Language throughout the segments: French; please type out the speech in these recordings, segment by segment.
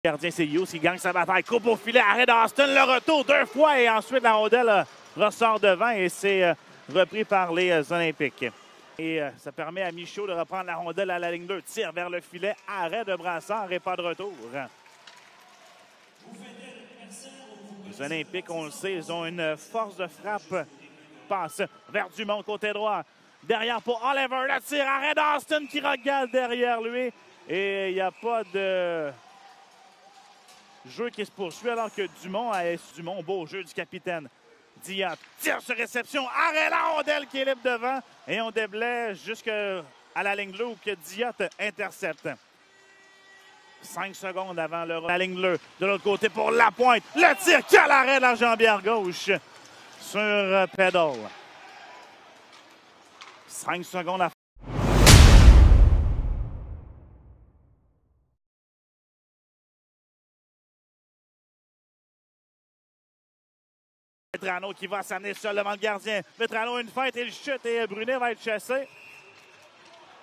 Le gardien, c'est Hughes qui gagne sa bataille. Coupe au filet, arrêt d'Austin, le retour 2 fois et ensuite la rondelle ressort devant et c'est repris par les Olympiques. Et ça permet à Michaud de reprendre la rondelle à la ligne 2. Tire vers le filet, arrêt de Brassard et pas de retour. Les Olympiques, on le sait, ils ont une force de frappe. Passe vers Dumont, côté droit. Derrière pour Oliver, le tir, arrêt d'Austin qui regarde derrière lui. Et il n'y a pas de jeu qui se poursuit alors que Dumont, beau jeu du capitaine. Diot tire sur réception, arrêt la rondelle qui est libre devant. Et on déblaye jusqu'à la ligne bleue où que Diot intercepte. 5 secondes avant la ligne bleue. De l'autre côté pour Lapointe. Le tir, quel arrêt de la jambière gauche sur Pedal. 5 secondes à Vetrano qui va s'amener seul devant le gardien. Vetrano une feinte, il chute et Brunet va être chassé.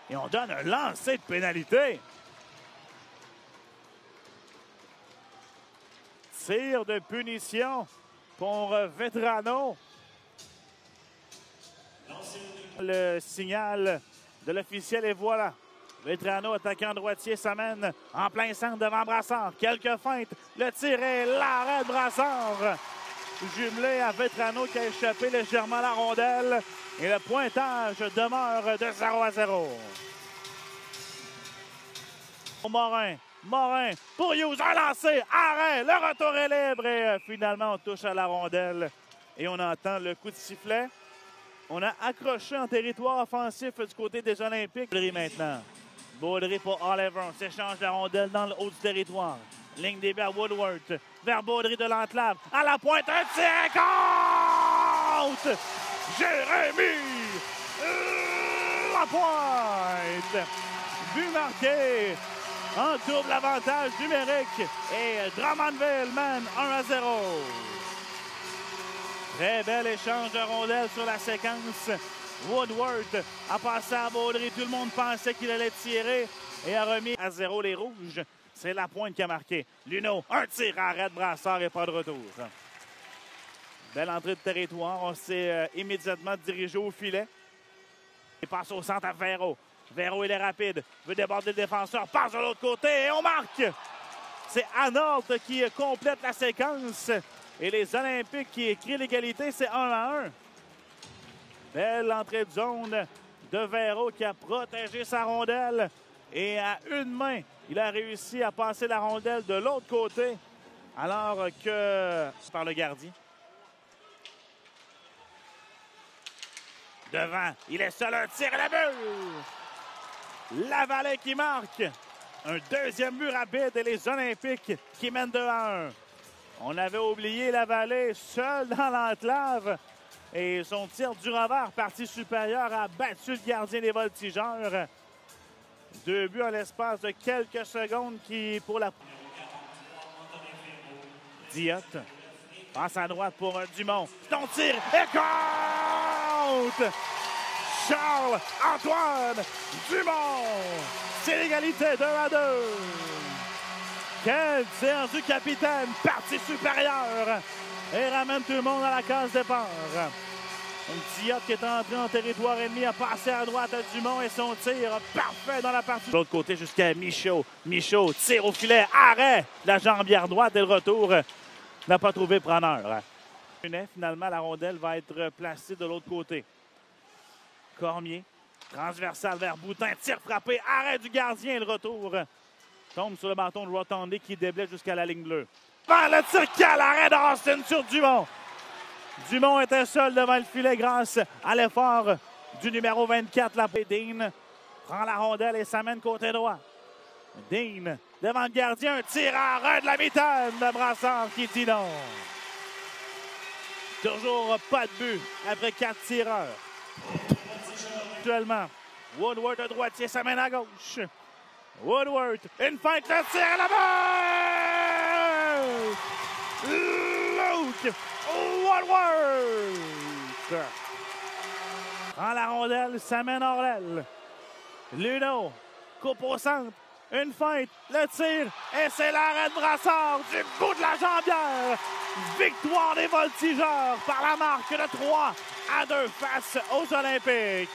Et on donne un lancer de pénalité. Tir de punition pour Vetrano. Le signal de l'officiel et voilà. Vetrano, attaquant droitier, s'amène en plein centre devant Brassard. Quelques feintes. Le tir est l'arrêt de Brassard. Jumelé à Vetrano qui a échappé légèrement à la rondelle. Et le pointage demeure de 0-0. Morin pour Hughes, un lancé, arrêt, le retour est libre et finalement on touche à la rondelle et on entend le coup de sifflet. On a accroché en territoire offensif du côté des Olympiques. Baudry maintenant. Baudry pour Oliver, on s'échange la rondelle dans le haut du territoire. Ligne des à Woodward, vers Baudry de l'enclave, à la pointe, un tir contre! Jérémy Lapointe! But marqué en double avantage numérique et Drummondville mène 1-0. Très bel échange de rondelles sur la séquence. Woodward a passé à Baudry. Tout le monde pensait qu'il allait tirer et a remis à 0 les Rouges. C'est Lapointe qui a marqué. Luneau, un tir, arrête Brassard et pas de retour. Belle entrée de territoire. On s'est immédiatement dirigé au filet. Il passe au centre à Véro. Véro, il est rapide. Veut déborder le défenseur. Passe de l'autre côté et on marque. C'est Arnold qui complète la séquence. Et les Olympiques qui écrivent l'égalité, c'est 1-1. Belle entrée de zone de Véro qui a protégé sa rondelle. Et à une main, il a réussi à passer la rondelle de l'autre côté. Alors que par le gardien. Devant, il est seul, un tir à la bulle. Lavallée qui marque. Un deuxième but rapide et les Olympiques qui mènent 2-1. On avait oublié Lavallée seul dans l'enclave. Et son tir du revers, partie supérieure, a battu le gardien des Voltigeurs. 2 buts en l'espace de quelques secondes qui pour la... Diot passe à droite pour Dumont. Son tir et compte! Charles-Antoine Dumont! C'est l'égalité 2-2. Quel tir du capitaine, partie supérieure. Et ramène tout le monde à la case départ. Diot qui est entré en territoire ennemi a passé à droite à Dumont et son tir parfait dans la partie. De l'autre côté jusqu'à Michaud. Michaud tire au filet, arrêt. La jambière droite et le retour n'a pas trouvé preneur. Finalement, la rondelle va être placée de l'autre côté. Cormier, transversal vers Boutin, tir frappé, arrêt du gardien et le retour tombe sur le bâton de Rotondy qui déblaye jusqu'à la ligne bleue. Le tir quel arrêt d'Austin sur Dumont. Dumont était seul devant le filet grâce à l'effort du numéro 24. Dean prend la rondelle et s'amène côté droit. Dean devant le gardien, un tir arrêt de la mitaine de Brassard qui dit non. Toujours pas de but après 4 tireurs. Actuellement, Woodward de droitier s'amène à gauche. Woodward, une feinte, le tir à la balle! Luke Woodward! Prend la rondelle, s'amène hors l'aile. Luneau, coupe au centre. Une feinte, le tir, et c'est l'arrêt de Brassard du bout de la jambière. Victoire des Voltigeurs par la marque de 3-2 face aux Olympiques.